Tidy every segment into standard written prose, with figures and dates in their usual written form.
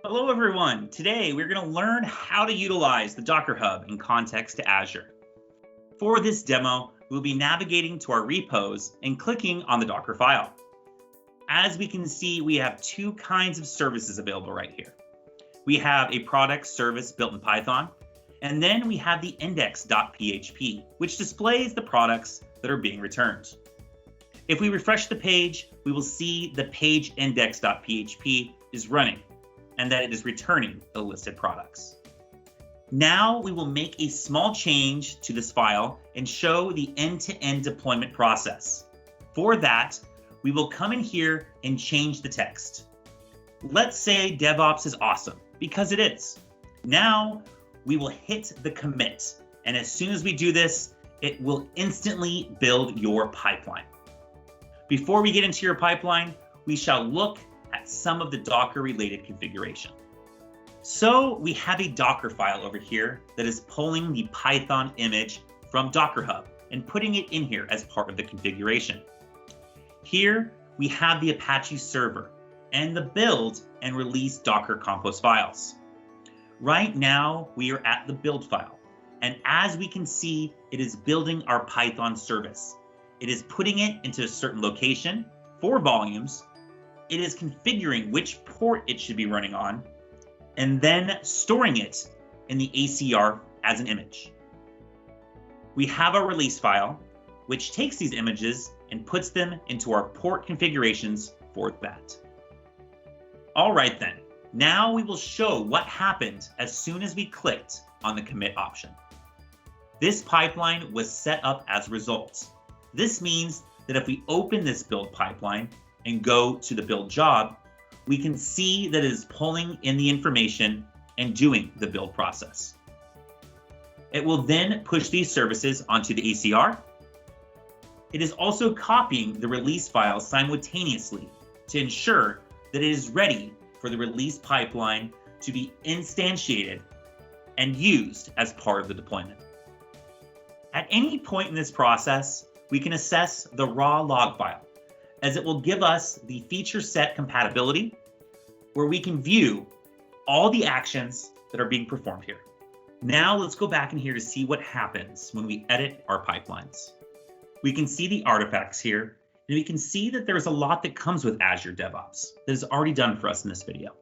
Hello, everyone. Today, we're going to learn how to utilize the Docker Hub in context to Azure. For this demo, we'll be navigating to our repos and clicking on the Docker file. As we can see, we have two kinds of services available right here. We have a product service built in Python, and then we have the index.php, which displays the products that are being returned. If we refresh the page, we will see the page index.php is running, and that it is returning the listed products. Now we will make a small change to this file and show the end-to-end deployment process. For that, we will come in here and change the text. Let's say DevOps is awesome, because it is. Now we will hit the commit, and as soon as we do this, it will instantly build your pipeline. Before we get into your pipeline, we shall look at some of the Docker-related configuration. So we have a Docker file over here that is pulling the Python image from Docker Hub and putting it in here as part of the configuration. Here we have the Apache server and the build and release Docker Compose files. Right now we are at the build file, and as we can see, it is building our Python service. It is putting it into a certain location for volumes. It is configuring which port it should be running on, and then storing it in the ACR as an image. We have our release file, which takes these images and puts them into our port configurations for that. All right then, now we will show what happened as soon as we clicked on the commit option. This pipeline was set up as a result. This means that if we open this build pipeline and go to the build job, we can see that it is pulling in the information and doing the build process. It will then push these services onto the ACR. It is also copying the release file simultaneously to ensure that it is ready for the release pipeline to be instantiated and used as part of the deployment. At any point in this process, we can assess the raw log file, as it will give us the feature set compatibility, where we can view all the actions that are being performed here. Now let's go back in here to see what happens when we edit our pipelines. We can see the artifacts here, and we can see that there's a lot that comes with Azure DevOps that is already done for us in this video.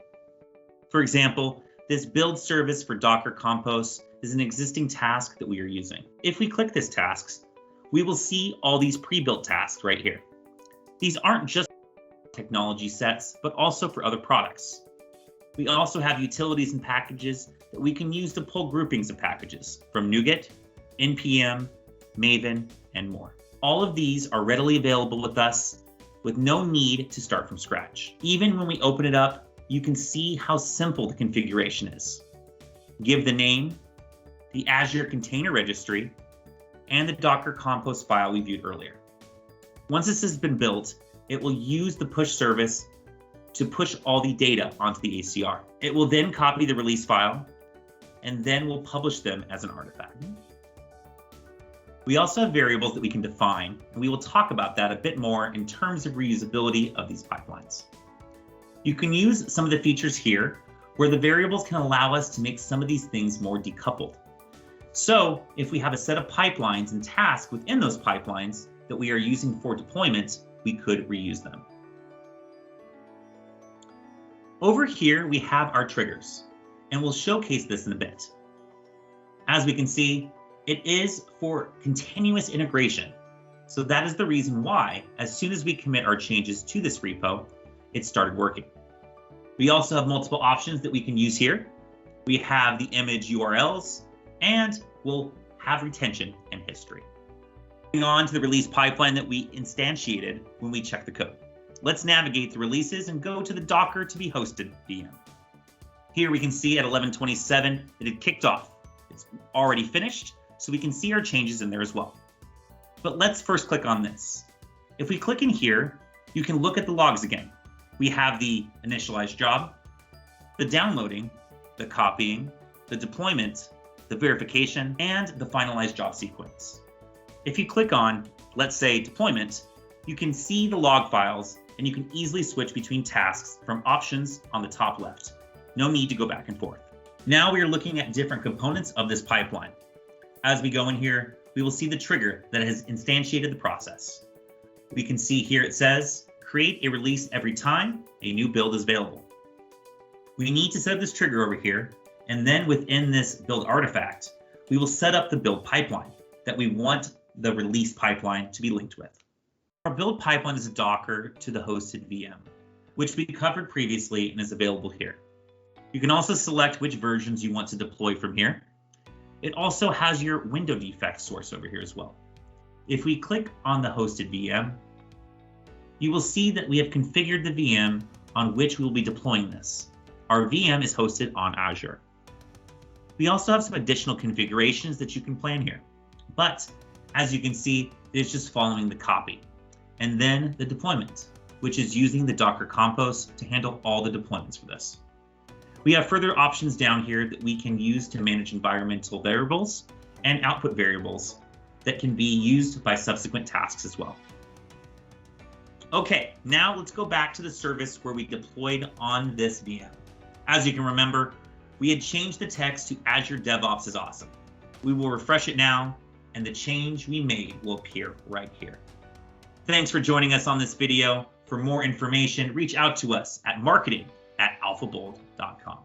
For example, this build service for Docker Compose is an existing task that we are using. If we click this tasks, we will see all these pre-built tasks right here. These aren't just technology sets, but also for other products. We also have utilities and packages that we can use to pull groupings of packages from NuGet, NPM, Maven, and more. All of these are readily available with us with no need to start from scratch. Even when we open it up, you can see how simple the configuration is. Give the name, the Azure container registry, and the Docker Compose file we viewed earlier. Once this has been built, it will use the push service to push all the data onto the ACR. It will then copy the release file, and then we'll publish them as an artifact. We also have variables that we can define, and we will talk about that a bit more in terms of reusability of these pipelines. You can use some of the features here, where the variables can allow us to make some of these things more decoupled. So if we have a set of pipelines and tasks within those pipelines that we are using for deployment, we could reuse them. Over here, we have our triggers, and we'll showcase this in a bit. As we can see, it is for continuous integration. So that is the reason why, as soon as we commit our changes to this repo, it started working. We also have multiple options that we can use here. We have the image URLs, and we'll have retention and history. Moving on to the release pipeline that we instantiated when we check the code. Let's navigate the releases and go to the Docker to be hosted VM. Here we can see at 11:27 that it kicked off. It's already finished, so we can see our changes in there as well. But let's first click on this. If we click in here, you can look at the logs again. We have the initialized job, the downloading, the copying, the deployment, the verification, and the finalized job sequence. If you click on, let's say, deployment, you can see the log files and you can easily switch between tasks from options on the top left. No need to go back and forth. Now we are looking at different components of this pipeline. As we go in here, we will see the trigger that has instantiated the process. We can see here it says, create a release every time a new build is available. We need to set up this trigger over here, and then within this build artifact, we will set up the build pipeline that we want the release pipeline to be linked with. Our build pipeline is a Docker to the hosted VM, which we covered previously and is available here. You can also select which versions you want to deploy from here. It also has your window defect source over here as well. If we click on the hosted VM, you will see that we have configured the VM on which we will be deploying this. Our VM is hosted on Azure. We also have some additional configurations that you can plan here, but as you can see, it's just following the copy. And then the deployment, which is using the Docker Compose to handle all the deployments for this. We have further options down here that we can use to manage environmental variables and output variables that can be used by subsequent tasks as well. Okay, now let's go back to the service where we deployed on this VM. As you can remember, we had changed the text to Azure DevOps is awesome. We will refresh it now, and the change we made will appear right here. Thanks for joining us on this video. For more information, reach out to us at marketing@alphabold.com.